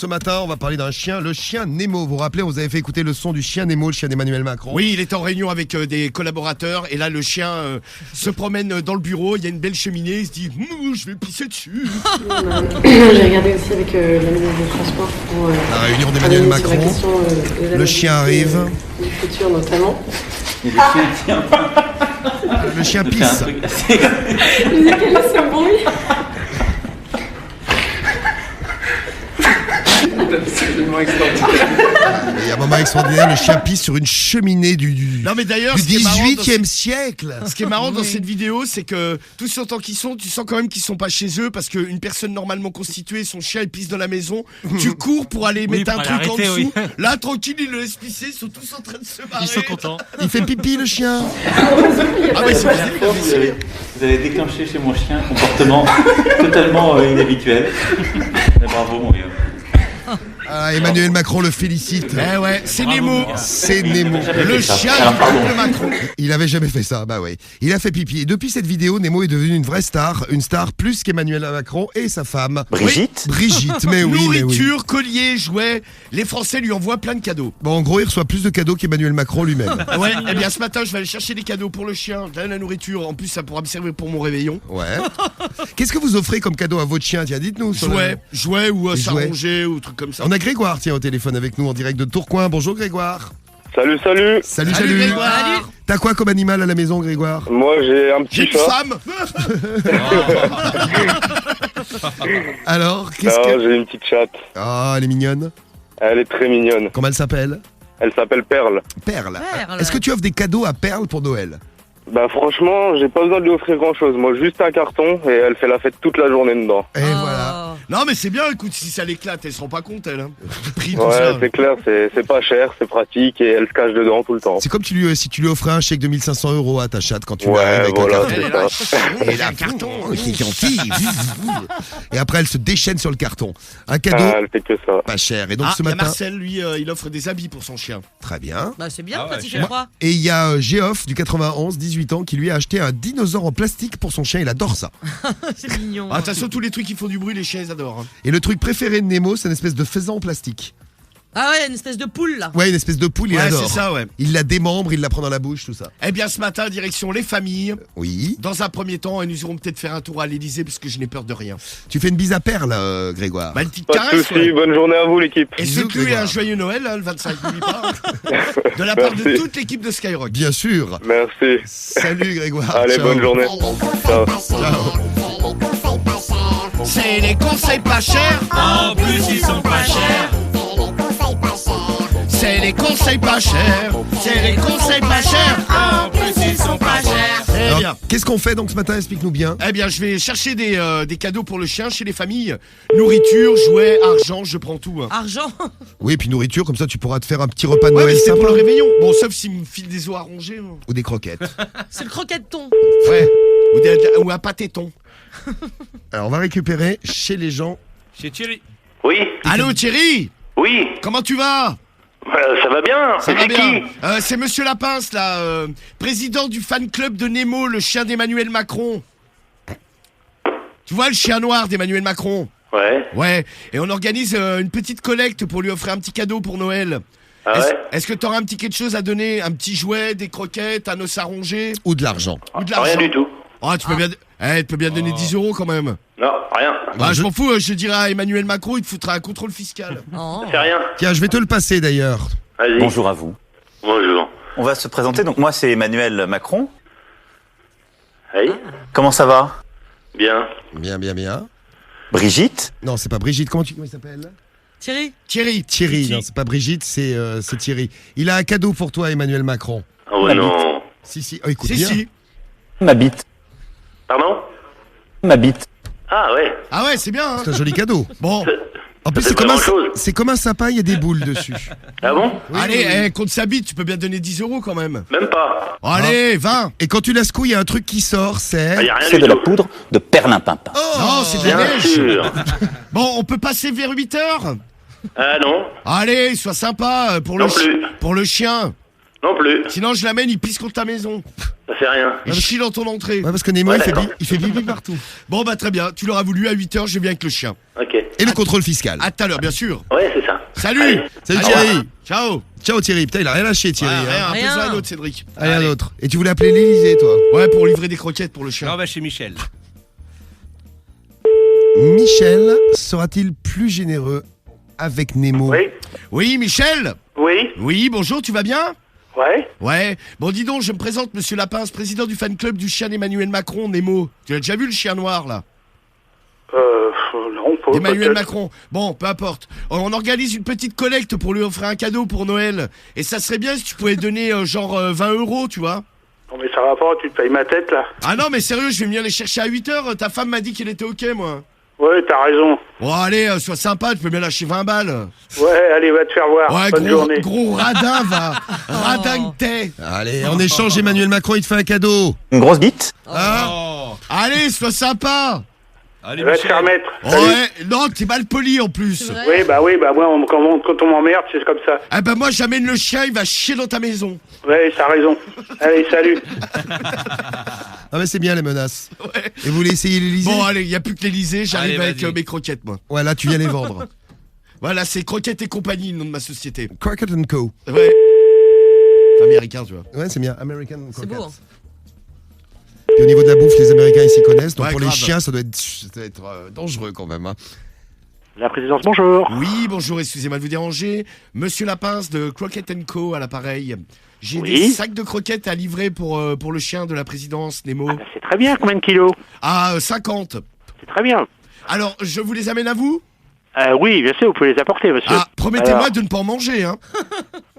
ce matin, on va parler d'un chien, le chien Nemo. Vous vous rappelez, on vous avait fait écouter le son du chien Nemo, le chien d'Emmanuel Macron. Oui, il est en réunion avec des collaborateurs et là le chien se promène dans le bureau, il y a une belle cheminée, il se dit je vais pisser dessus. J'ai regardé aussi avec la ministre des Transports pour la réunion d'Emmanuel Macron. Le chien arrive. Du futur notamment. Et le chien tient. Le chien pisse. Quel est ce bruit? Il y a un moment extraordinaire, le chien pisse sur une cheminée du Non mais d'ailleurs, 18e siècle. Ce qui est marrant dans cette vidéo, c'est que tous autant qu'ils sont, tu sens quand même qu'ils sont pas chez eux parce qu'une personne normalement constituée, son chien il pisse dans la maison, tu cours pour aller mettre un truc en dessous. Oui. Là tranquille, ils le laissent pisser, ils sont tous en train de se marrer. Ils sont contents. Il fait pipi le chien. Ah mais vous avez déclenché chez mon chien un comportement totalement inhabituel. Bravo mon vieux. Ah, Emmanuel Macron le félicite. Eh ouais, c'est Nemo. C'est Nemo. Le chien du peuple Macron. Il avait jamais fait ça, bah ouais. Il a fait pipi. Et depuis cette vidéo, Nemo est devenu une vraie star. Une star plus qu'Emmanuel Macron et sa femme. Brigitte. Brigitte, mais oui, mais oui. Nourriture, collier, jouets. Les Français lui envoient plein de cadeaux. Bon, en gros, il reçoit plus de cadeaux qu'Emmanuel Macron lui-même. Ouais, eh bien ce matin, je vais aller chercher des cadeaux pour le chien, de la nourriture. En plus, ça pourra me servir pour mon réveillon. Ouais. Qu'est-ce que vous offrez comme cadeau à votre chien? Tiens, dites-nous. Jouets ou s'arranger ou trucs comme ça. On a Grégoire, tiens, au téléphone avec nous en direct de Tourcoing. Bonjour Grégoire. Salut. Salut. Grégoire. T'as quoi comme animal à la maison, Grégoire? Moi, j'ai un petit J'ai une chat. femme. Alors, J'ai une petite chatte. Ah, elle est mignonne. Elle est très mignonne. Comment elle s'appelle? Elle s'appelle Perle. Perle. Est-ce que tu offres des cadeaux à Perle pour Noël? Bah franchement, j'ai pas besoin de lui offrir grand chose. Moi, juste un carton et elle fait la fête toute la journée dedans. Et voilà. Non mais c'est bien, écoute, si ça l'éclate, elle se rend pas compte elle. Prix, tout Ouais, ça. c'est clair, c'est pas cher, c'est pratique et elle se cache dedans tout le temps. C'est comme si tu lui offrais un chèque de 1500 € à ta chatte quand tu Ouais, l'arrives avec voilà, un c'est carton. ça. Et là, carton, qui est gentil. Et après, elle se déchaîne sur le carton. Un cadeau Elle fait que ça. pas cher. Et donc ce il y a matin, Marcel, lui, il offre des habits pour son chien. très bien. Bah c'est bien, Ah ouais, pratique cher. à froid. Et il y a Géoff du 91, 18 ans, qui lui a acheté un dinosaure en plastique pour son chien. Il adore ça. C'est mignon. Attention, tous les trucs qui font du bruit, les chiens ils adorent. Hein. Et le truc préféré de Nemo, c'est une espèce de faisan en plastique. Ah ouais, une espèce de poule là. Ouais, une espèce de poule, il Ouais, adore. c'est ça, ouais. Il la démembre, il la prend dans la bouche, tout ça. Eh bien ce matin, direction les familles. Oui. Dans un premier temps, et nous irons peut-être faire un tour à l'Elysée parce que je n'ai peur de rien. Tu fais une bise à Perle, Grégoire. Bah, une petite Pas de caresse. soucis, Ouais. bonne journée à vous l'équipe. Et Bisous, surtout, et Grégoire. un joyeux Noël, hein, le 25, n'oublie pas. De la part de Merci. toute l'équipe de Skyrock. Bien sûr. Merci. Salut Grégoire. Allez, Ciao. bonne journée. Ciao. C'est les conseils pas chers. En plus ils sont pas chers. C'est les conseils pas chers. C'est les conseils pas chers. En plus ils sont pas chers. Eh Alors, bien. qu'est-ce qu'on fait donc ce matin? Explique-nous bien. Eh bien, je vais chercher des cadeaux pour le chien chez les familles. Nourriture, jouets, argent, je prends tout. Hein. Argent. Oui, et puis nourriture, comme ça tu pourras te faire un petit repas de Ouais, Noël mais c'est sympa. pour le réveillon. Bon, sauf s'il me file des os à ronger. hein. Ou des croquettes. C'est le croquette-ton. Ouais. Ou un pâté thon. Alors on va récupérer chez les gens. Chez Thierry. Oui, Allô, Thierry. oui, Comment tu vas? ça va bien. Ça va C'est bien. qui? C'est Monsieur Lapince, là, président du fan club de Nemo, le chien d'Emmanuel Macron. Tu vois le chien noir d'Emmanuel Macron? Ouais. Ouais. Et on organise une petite collecte pour lui offrir un petit cadeau pour Noël. Ah ouais. Est-ce que t'auras un petit quelque chose à donner? Un petit jouet, des croquettes, un os à ronger Ou de l'argent. ou de l'argent? Rien du tout. Ah, tu peux bien, tu peux bien donner 10 € quand même. Non, rien. Bah, je m'en fous, je dirais à Emmanuel Macron, il te foutra un contrôle fiscal. Oh. C'est rien. Tiens, je vais te le passer d'ailleurs. Vas-y. Bonjour à vous. Bonjour. On va se présenter. Donc moi c'est Emmanuel Macron. Oui. Comment ça va? Bien. Bien. Brigitte. Non, c'est pas Brigitte. Comment il s'appelle? Thierry. Thierry. Thierry. Non, c'est pas Brigitte, c'est Thierry. Il a un cadeau pour toi, Emmanuel Macron. Ah ouais, non. Si. Oh, écoute Si, bien. si. Ma bite. Pardon? Ma bite. Ah ouais. Ah ouais, c'est bien, hein. C'est un joli cadeau. Bon, En plus, C'est c'est pas comme, grand-chose. c'est comme un sapin, il y a des boules dessus. Ah bon? allez, compte sa bite, tu peux bien donner 10 € quand même. Même pas. Allez, 20. Et quand tu la secoues, il y a un truc qui sort, Ah, c'est... y a rien C'est du de la tout. poudre de perlimpinpin. Non, c'est de la Bien neige. sûr. Bon, on peut passer vers 8 heures. Ah non. Allez, sois sympa pour Non plus. pour le chien. Non plus. Sinon, je l'amène, il pisse contre ta maison. Ça fait rien. Il chie dans ton entrée. Ouais, parce que Nemo, Ouais, il fait pipi partout. Bon, bah très bien. Tu l'auras voulu à 8h, je viens avec le chien. Ok. Et le contrôle fiscal. À tout à l'heure, bien sûr. Ouais, c'est ça. Salut. Allez. Salut Au revoir. Thierry. Ciao. Ciao Thierry. Putain, il a rien lâché Thierry. Ouais, hein. rien, Rien. appelle-en un autre, Cédric. Allez, un autre. Et tu voulais appeler l'Elysée, toi? Ouais, pour livrer des croquettes pour le Non, chien. bah chez Michel. Michel sera-t-il plus généreux avec Nemo? Oui. Oui, Michel. Oui. Oui, bonjour, tu vas bien? Ouais. Ouais. Bon, dis donc, je me présente, monsieur Lapin, président du fan club du chien d'Emmanuel Macron, Nemo. Tu l'as déjà vu le chien noir, là? Non, pas Emmanuel peut-être. Macron. Bon, peu importe. On organise une petite collecte pour lui offrir un cadeau pour Noël. Et ça serait bien si tu pouvais donner genre 20 €, tu vois. Non, mais ça va pas, tu te payes ma tête, là. Ah non, mais sérieux, je vais venir les chercher à 8h. Ta femme m'a dit qu'elle était ok, moi. Ouais, t'as raison. Bon, allez, sois sympa, tu peux bien lâcher 20 balles. Ouais, allez, va te faire voir. Ouais, Bonne journée. gros radin, va. Radin que t'es. Allez, en échange, Emmanuel Macron, il te fait un cadeau. Une grosse bite. Hein? Oh. Allez, sois sympa. Allez, Va te faire mettre. Salut. Ouais, non, t'es mal poli en plus. Oui, bah moi, quand on m'emmerde, c'est comme ça. Ah bah moi, j'amène le chien, il va chier dans ta maison. Ouais, t'as raison. Allez, salut. Ah mais c'est bien les menaces. Ouais. Et vous voulez essayer l'Elysée? Bon, allez, y a plus que l'Elysée, j'arrive Allez, avec vas-y. mes croquettes, moi. Ouais, là tu viens les vendre. Voilà, c'est Croquettes et compagnie, le nom de ma société. Crockett & Co. Ouais. C'est américain, tu vois. Ouais, c'est bien. American C'est Crockett. beau. Hein. Puis au niveau de la bouffe, les Américains ils s'y connaissent. Donc Ouais, pour grave. les chiens, ça doit être dangereux quand même. Hein. La présidence, bonjour. Oui, bonjour, excusez-moi de vous déranger. Monsieur Lapince de Croquette & Co. à l'appareil. J'ai Oui. des sacs de croquettes à livrer pour le chien de la présidence, Nemo. Ah, bah, c'est très bien, combien de kilos? Ah, 50. C'est très bien. Alors, je vous les amène à vous? Oui, bien sûr, vous pouvez les apporter, monsieur. Ah, promettez-moi Alors. de ne pas en manger, hein.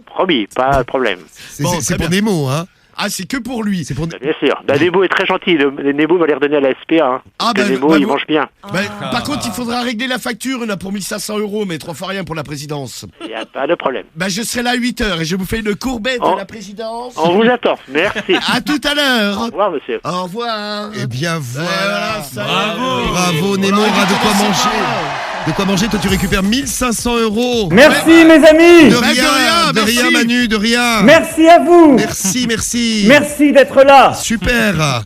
Promis, pas de problème. C'est Bon, c'est très pour bien. Nemo, hein. Ah, c'est que pour lui. C'est pour. Bah, bien sûr. Bah, Nemo est très gentil. Le Nemo va les redonner à la SPA. Hein. Ah, Parce que bah, Nemo, bah, il vous- mange bien. Bah, par contre, il faudra régler la facture, il y en a pour 1500 €, mais 3 fois rien pour la présidence. Il n'y a pas de problème. Bah, je serai là à 8h et je vous fais une courbette Oh. de la présidence. On vous attend. Merci. À tout à l'heure. Au revoir, monsieur. Au revoir. Eh bien voilà. Voilà, ça Bravo. Bravo Nemo, Voilà, aura de quoi commencez manger. pas. De quoi manger, toi tu récupères 1500 €. Merci mes amis. De Ouais, rien, de merci. rien Manu, de rien. Merci à vous. Merci, merci. Merci d'être là. Super.